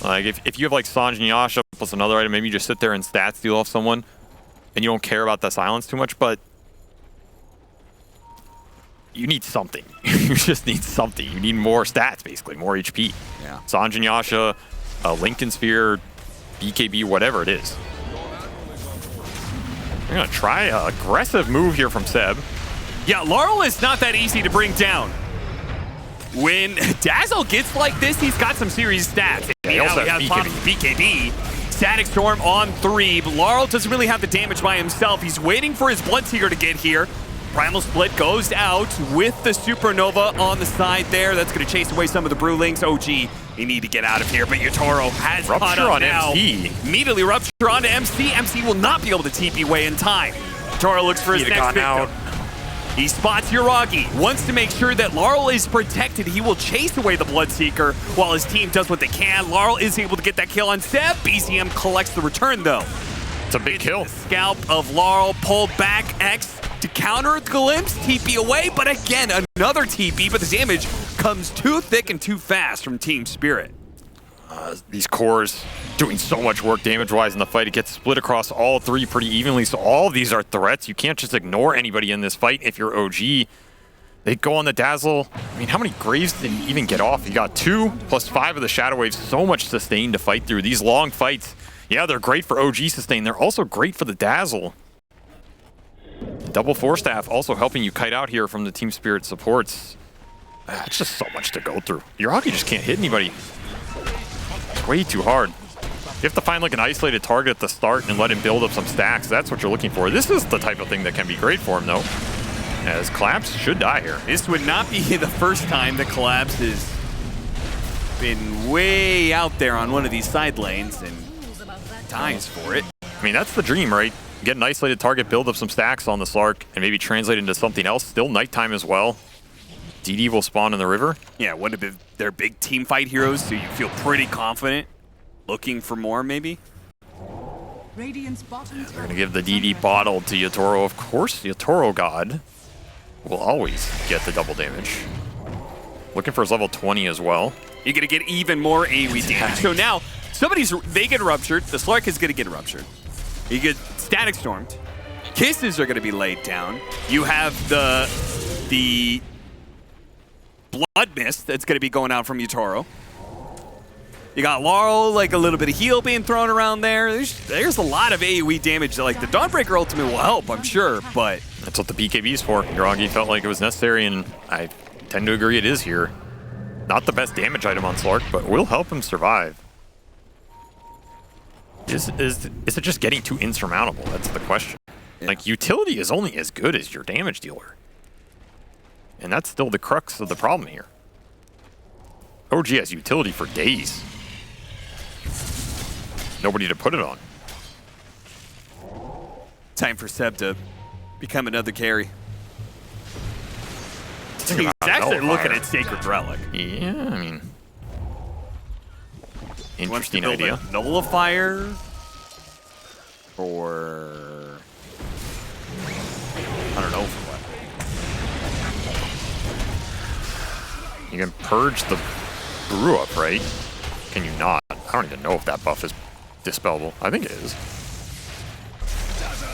Speaker 1: Like, if you have, like, Sanj and Yasha plus another item, maybe you just sit there and stat steal off someone, and you don't care about the silence too much, but you need something. You just need something. You need more stats, basically, more HP.
Speaker 2: Yeah.
Speaker 1: Sanj and Yasha, Lincoln Sphere, BKB, whatever it is. We're going to try an aggressive move here from Seb.
Speaker 2: Yeah, Laurel is not that easy to bring down. When Dazzle gets like this, he's got some serious stats.
Speaker 1: Yeah, he also has
Speaker 2: popped BKB. Static Storm on 3, but Laurel doesn't really have the damage by himself. He's waiting for his Bloodseeker to get here. Primal Split goes out with the Supernova on the side there. That's going to chase away some of the Brewlings. OG, you need to get out of here, but Yotaro has caught
Speaker 1: Rupture
Speaker 2: up
Speaker 1: on
Speaker 2: now.
Speaker 1: MC.
Speaker 2: Immediately Rupture onto MC. MC will not be able to TP away in time. Yotaro looks for his next victim.
Speaker 1: Out.
Speaker 2: He spots Yuragi, wants to make sure that Laurel is protected. He will chase away the Bloodseeker while his team does what they can. Laurel is able to get that kill on Seb. BCM collects the return, though.
Speaker 1: It's a big kill.
Speaker 2: The scalp of Laurel pulled back. X to counter the glimpse, TP away, but again, another TP, but the damage comes too thick and too fast from Team Spirit.
Speaker 1: These cores doing so much work damage-wise in the fight. It gets split across all 3 pretty evenly, so all of these are threats. You can't just ignore anybody in this fight if you're OG. They go on the Dazzle. I mean, how many Graves did he even get off? He got 2 plus 5 of the Shadow Waves. So much sustain to fight through. These long fights, yeah, they're great for OG sustain. They're also great for the Dazzle. Double Force Staff also helping you kite out here from the Team Spirit supports. It's just so much to go through. Yuragi just can't hit anybody. It's way too hard. You have to find like an isolated target at the start and let him build up some stacks. That's what you're looking for. This is the type of thing that can be great for him, though. As Collapse should die here.
Speaker 2: This would not be the first time that Collapse has been way out there on one of these side lanes and dies for it.
Speaker 1: I mean, that's the dream, right? Get an isolated target, build up some stacks on the Slark, and maybe translate into something else. Still nighttime as well. DD will spawn in the river.
Speaker 2: Yeah, one of their big team fight heroes, so you feel pretty confident. Looking for more, maybe?
Speaker 3: Radiant's bottom
Speaker 1: They're going to give the DD bottle to Yotaro. Of course, Yotaro God will always get the double damage. Looking for his level 20 as well.
Speaker 2: You're going to get even more AoE damage. So now, They get ruptured. The Slark is going to get ruptured. You get static stormed. Kisses are going to be laid down. You have the blood mist that's going to be going out from Yatoro. You got Laurel, like a little bit of heal being thrown around there. There's a lot of AoE damage. Like the Dawnbreaker ultimate will help, I'm sure, but
Speaker 1: That's what the BKB is for. Groggy felt like it was necessary, and I tend to agree it is here. Not the best damage item on Slark, but will help him survive. Is it just getting too insurmountable? That's the question.
Speaker 2: Yeah.
Speaker 1: Like, utility is only as good as your damage dealer. And that's still the crux of the problem here. OG has utility for days. Nobody to put it on.
Speaker 2: time for Seb to become another carry.
Speaker 1: Think
Speaker 2: He's
Speaker 1: about
Speaker 2: actually
Speaker 1: Nullifier.
Speaker 2: looking at Sacred Relic.
Speaker 1: Yeah, I mean,
Speaker 2: He wants to
Speaker 1: interesting
Speaker 2: build
Speaker 1: idea.
Speaker 2: a Nullifier for... I don't know for what.
Speaker 1: You can purge the brew up, right? Can you not? I don't even know if that buff is dispellable. I think it is.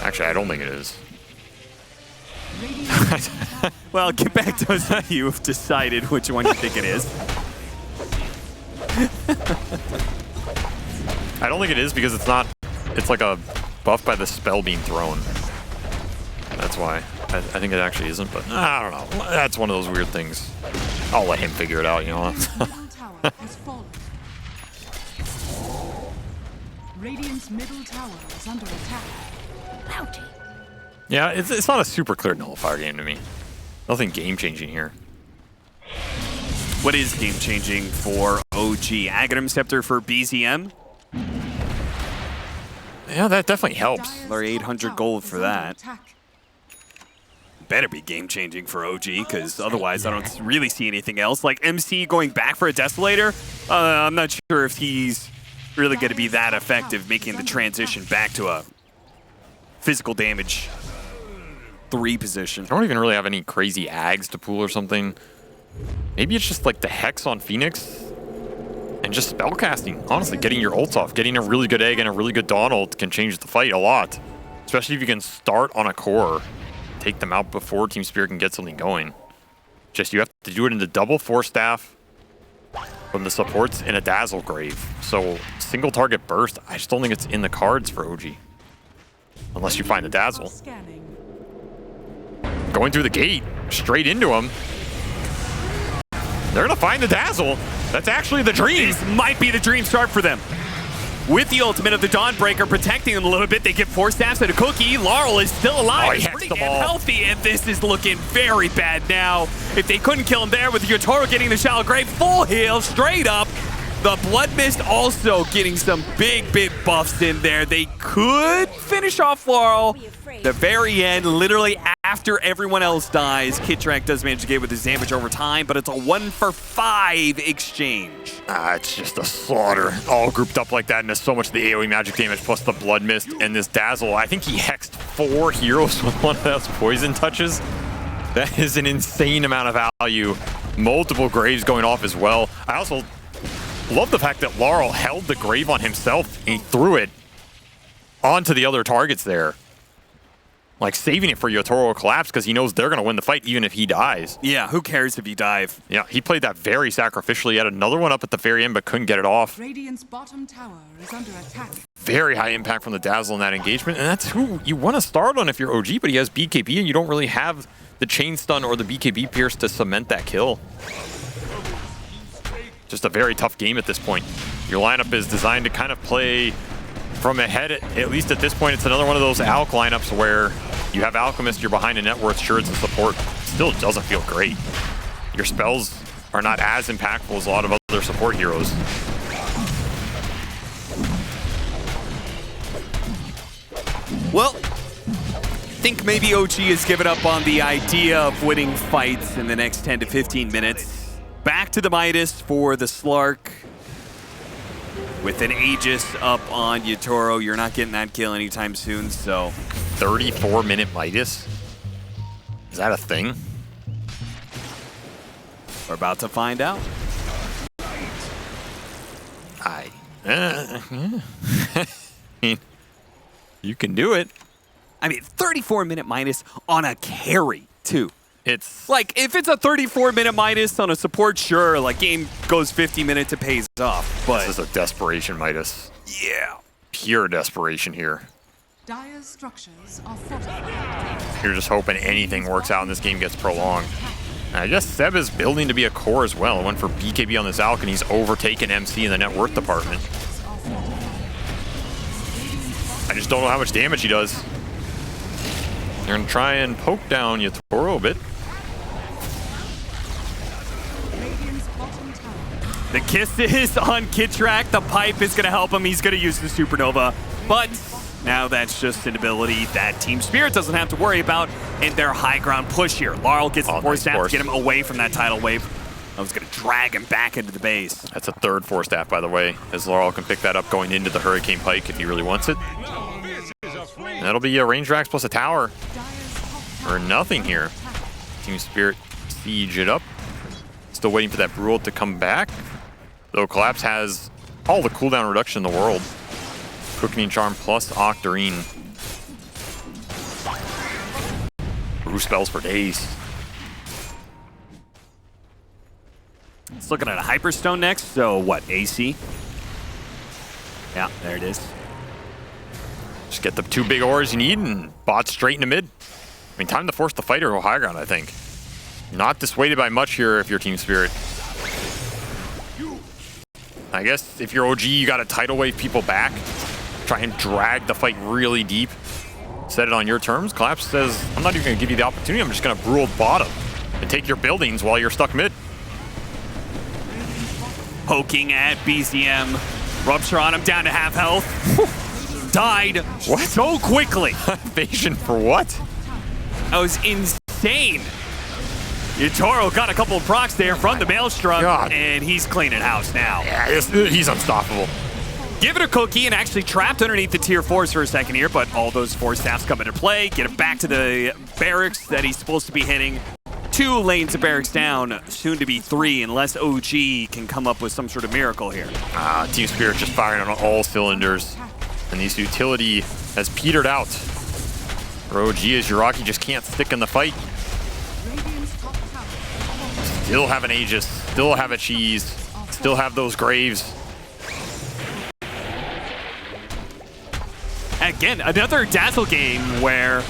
Speaker 1: Actually, I don't think it is.
Speaker 2: Well, get back to us how you've decided which one you think it is.
Speaker 1: I don't think it is because it's not. It's like a buff by the spell being thrown. That's why. I think it actually isn't, but I don't know. That's one of those weird things. I'll let him figure it out, you know.
Speaker 3: Radiant's middle tower has fallen. Radiant's middle tower is under attack. Ouchie.
Speaker 1: Yeah, it's not a super clear nullifier game to me. Nothing game-changing here.
Speaker 2: What is game-changing for OG? Aghanim Scepter for BZM?
Speaker 1: Yeah, that definitely helps.
Speaker 2: Or 800 gold for that.
Speaker 3: Attack.
Speaker 2: Better be game-changing for OG, because otherwise I don't really see anything else. Like MC going back for a Desolator, I'm not sure if he's really going to be that effective making the transition back to a physical damage 3 position.
Speaker 1: I don't even really have any crazy ags to pool or something. Maybe it's just like the Hex on Phoenix and just spellcasting. Honestly, getting your ults off, getting a really good egg and a really good Dawn ult can change the fight a lot. Especially if you can start on a core, take them out before Team Spirit can get something going. Just you have to do it in the double Force Staff from the supports in a Dazzle Grave. So single target burst, I just don't think it's in the cards for OG. Unless you find the Dazzle.
Speaker 3: Scanning.
Speaker 1: Going through the gate, straight into him. They're gonna find the Dazzle. That's actually the dream.
Speaker 2: This might be the dream start for them. With the ultimate of the Dawnbreaker protecting them a little bit, they get 4 staffs and a cookie. Laurel is still alive.
Speaker 1: Oh, he
Speaker 2: He's
Speaker 1: hexed
Speaker 2: pretty
Speaker 1: them
Speaker 2: damn
Speaker 1: all.
Speaker 2: healthy, and this is looking very bad now. If they couldn't kill him there with Yotaro getting the Shallow Grave, full heal, straight up. The Blood Mist also getting some big buffs in there. They could finish off Laurel. The very end, literally after everyone else dies, Kitrak does manage to get with his damage over time, but it's a 1-for-5 exchange.
Speaker 1: It's just a slaughter. All grouped up like that, and there's so much of the AoE magic damage plus the Blood Mist and this Dazzle. I think he hexed 4 heroes with one of those poison touches. That is an insane amount of value. Multiple graves going off as well. I also love the fact that Laurel held the grave on himself and he threw it onto the other targets there. Like saving it for Yotaro collapse because he knows they're going to win the fight even if he dies.
Speaker 2: Yeah, who cares if you dive?
Speaker 1: Yeah, he played that very sacrificially. He had another one up at the very end but couldn't get it off.
Speaker 3: Radiant's bottom tower is under attack.
Speaker 1: Very high impact from the Dazzle in that engagement, and that's who you want to start on if you're OG, but he has BKB and you don't really have the Chain Stun or the BKB Pierce to cement that kill. Just a very tough game at this point. Your lineup is designed to kind of play from ahead. At least at this point, it's another one of those Alch lineups where you have Alchemist, you're behind a net worth, sure it's a support. Still doesn't feel great. Your spells are not as impactful as a lot of other support heroes.
Speaker 2: Well, I think maybe OG has given up on the idea of winning fights in the next 10 to 15 minutes. Back to the Midas for the Slark. With an Aegis up on Yotaro, you're not getting that kill anytime soon, so...
Speaker 1: 34-minute Midas? Is that a thing?
Speaker 2: We're about to find out.
Speaker 1: Yeah. I mean, you can do it.
Speaker 2: I mean, 34-minute minus on a carry, too.
Speaker 1: It's
Speaker 2: Like, if it's a 34-minute minus on a support, sure, like, game goes 50 minutes, it pays off. But
Speaker 1: this is a desperation Midas.
Speaker 2: yeah.
Speaker 1: Pure desperation here.
Speaker 3: Dire's structures are fortified.
Speaker 1: You're just hoping anything works out and this game gets prolonged. And I guess Seb is building to be a core as well. Went for BKB on this Alk, and he's overtaken MC in the net worth department. I just don't know how much damage he does. They're going to try and poke down Yatoro a bit.
Speaker 3: Radiant's bottom tower.
Speaker 2: The kisses on Kitrak. The pipe is going to help him. He's going to use the Supernova. But now that's just an ability that Team Spirit doesn't have to worry about in their high ground push here. Laurel gets the force staff to get him away from that tidal wave. I was going to drag him back into the base.
Speaker 1: That's a third force staff, by the way, as Laurel can pick that up going into the Hurricane Pike if he really wants it. And that'll be a range racks plus a tower or nothing here. Team Spirit siege it up. Still waiting for that Brule to come back. Though Collapse has all the cooldown reduction in the world. Cooking Charm plus Octarine. Brew spells for days.
Speaker 2: It's looking at a Hyperstone next, so what, AC? Yeah, there it is.
Speaker 1: Just get the 2 big ores you need and bot straight into mid. I mean, time to force the fighter to high ground, I think. Not dissuaded by much here if you're Team Spirit. I guess if you're OG, you gotta tidal wave people back. Try and drag the fight really deep. Set it on your terms. Collapse says, I'm not even gonna give you the opportunity, I'm just gonna Brule bottom and take your buildings while you're stuck mid.
Speaker 2: Poking at BZM. Rupture on him, down to half health. Died
Speaker 1: What?
Speaker 2: so quickly.
Speaker 1: Evasion for what?
Speaker 2: That was insane. Yatoro got a couple of procs there from the Maelstrom,
Speaker 1: God.
Speaker 2: and he's cleaning house now.
Speaker 1: Yeah, he's unstoppable.
Speaker 2: Give it a cookie and actually trapped underneath the tier 4s for a second here, but all those force staffs come into play. Get him back to the barracks that he's supposed to be hitting. 2 lanes of barracks down, soon to be 3, unless OG can come up with some sort of miracle here.
Speaker 1: Team Spirit just firing on all cylinders. And this utility has petered out. For OG as Yuraki just can't stick in the fight.
Speaker 3: Radiant's top tower.
Speaker 1: Still have an Aegis, still have a Cheese, still have those Graves.
Speaker 2: Again, another Dazzle game where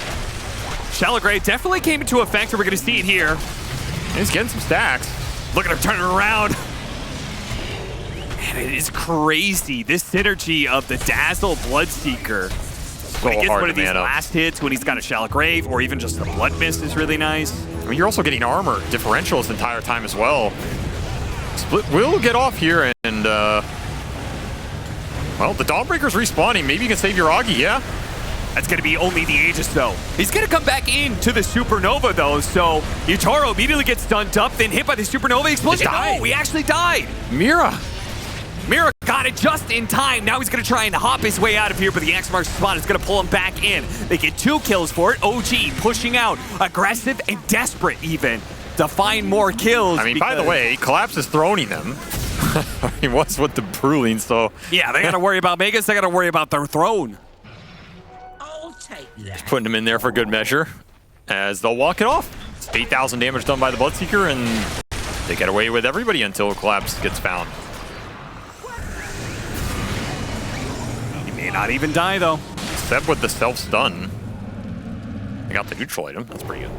Speaker 2: Shallow Grave definitely came into effect, and we're going to see it here.
Speaker 1: And he's getting some stacks.
Speaker 2: Look at him turning around. Man, it is crazy. This synergy of the Dazzle Bloodseeker. When he gets
Speaker 1: hard
Speaker 2: one of
Speaker 1: to
Speaker 2: these
Speaker 1: man up.
Speaker 2: last hits, when he's got a Shallow Grave, or even just the Blood Mist is really nice.
Speaker 1: I mean, you're also getting armor differential this entire time as well. Split will get off here, and well, the Dawnbreaker's respawning. Maybe you can save Yuragi, yeah?
Speaker 2: That's going to be only the Aegis, though. He's going to come back into the Supernova, though, so Yutaro immediately gets stunned up, then hit by the Supernova explosion.
Speaker 1: died.
Speaker 2: No, he actually died.
Speaker 1: Mira.
Speaker 2: Mira got it just in time. Now he's going to try and hop his way out of here, but the X marks the spot. It's going to pull him back in. They get 2 kills for it. OG pushing out, aggressive and desperate even, to find more kills.
Speaker 1: I mean, by the way, Collapse is throning them. I mean, what's with the Bruling, so...
Speaker 2: Yeah, they got to worry about Megas. They got to worry about their throne.
Speaker 1: Just putting him in there for good measure as they'll walk it off. It's 8,000 damage done by the Bloodseeker, and they get away with everybody until Collapse gets found.
Speaker 2: He may not even die, though.
Speaker 1: Seb with the self-stun. They got the neutral item. That's pretty good.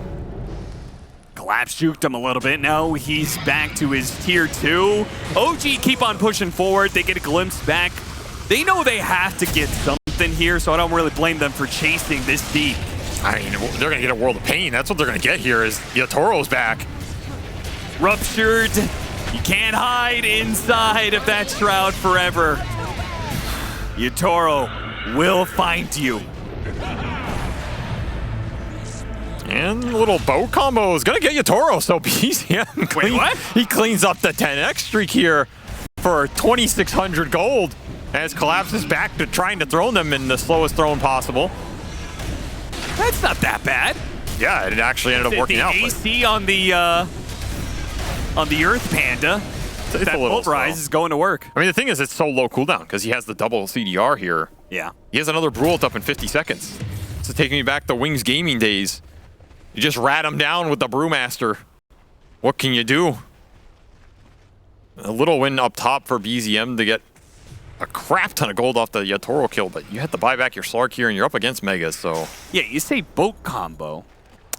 Speaker 2: Collapse juked him a little bit. Now he's back to his tier 2. OG keep on pushing forward. They get a glimpse back. They know they have to get something here, so I don't really blame them for chasing this deep.
Speaker 1: I mean, they're going to get a World of Pain. That's what they're going to get here is Yatoro's back.
Speaker 2: Ruptured. You can't hide inside of that shroud forever. Yatoro will find you.
Speaker 1: And a little bow combo is going to get Yatoro, so BZM
Speaker 2: Wait, what?
Speaker 1: He cleans up the 10x streak here for 2,600 gold as Collapse is back to trying to throw them in the slowest throne possible.
Speaker 2: That's not that bad.
Speaker 1: Yeah, it actually ended up working
Speaker 2: the
Speaker 1: out.
Speaker 2: AC on the Earth Panda
Speaker 1: It's
Speaker 2: that
Speaker 1: a little
Speaker 2: ult rise
Speaker 1: slow.
Speaker 2: is going to work.
Speaker 1: I mean, the thing is, it's so low cooldown because he has the double CDR here.
Speaker 2: Yeah.
Speaker 1: He has another brew ult up in 50 seconds. This is taking me back to Wings gaming days. You just rat him down with the Brewmaster. What can you do? A little win up top for BZM to get a crap ton of gold off the Yatoro kill, but you have to buy back your Slark here, and you're up against Megas, so...
Speaker 2: Yeah, you say boat combo.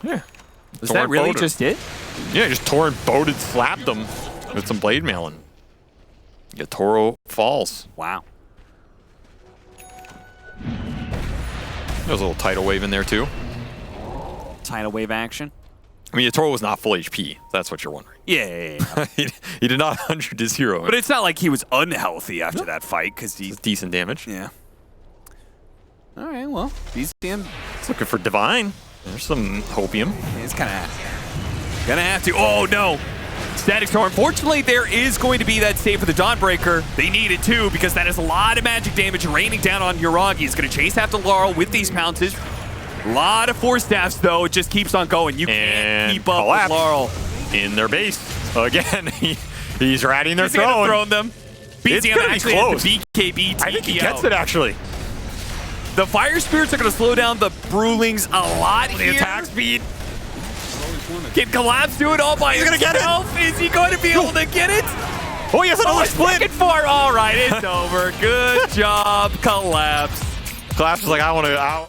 Speaker 1: Yeah.
Speaker 2: Is that really just it?
Speaker 1: Yeah, just tore and boated, slapped him with some blade mail, and Yatoro falls.
Speaker 2: Wow.
Speaker 1: There's a little tidal wave in there, too.
Speaker 2: Tidal wave action.
Speaker 1: I mean, Yatoro was not full HP. That's what you're wondering.
Speaker 2: Yeah.
Speaker 1: he did not 100 to 0.
Speaker 2: But it's not like he was unhealthy after that fight, because he's...
Speaker 1: Decent damage.
Speaker 2: Yeah. All right, well, BZM
Speaker 1: It's looking for Divine. There's some Hopium.
Speaker 2: is kind of gonna have to. Oh, no. Static Storm. Unfortunately, there is going to be that save for the Dawnbreaker. They need it, too, because that is a lot of magic damage raining down on Uragi. He's going to chase after Laurel with these pounces. A lot of Force Staffs, though. It just keeps on going. You can't keep up with Laurel.
Speaker 1: In their base. Again, he's ratting their throne.
Speaker 2: Thrown them.
Speaker 1: It's
Speaker 2: BZM
Speaker 1: gonna be
Speaker 2: actually
Speaker 1: close.
Speaker 2: has the BKB
Speaker 1: I think he
Speaker 2: TKO.
Speaker 1: gets it, actually.
Speaker 2: The Fire Spirits are going to slow down the Brewlings a lot
Speaker 1: The
Speaker 2: here.
Speaker 1: attack speed.
Speaker 2: Can Collapse do it all by
Speaker 1: He's gonna get it.
Speaker 2: himself? Is he going to be able to get it?
Speaker 1: Oh, he has another split.
Speaker 2: Second four. All right, it's over. Good job, Collapse.
Speaker 1: Collapse is like, I want to out.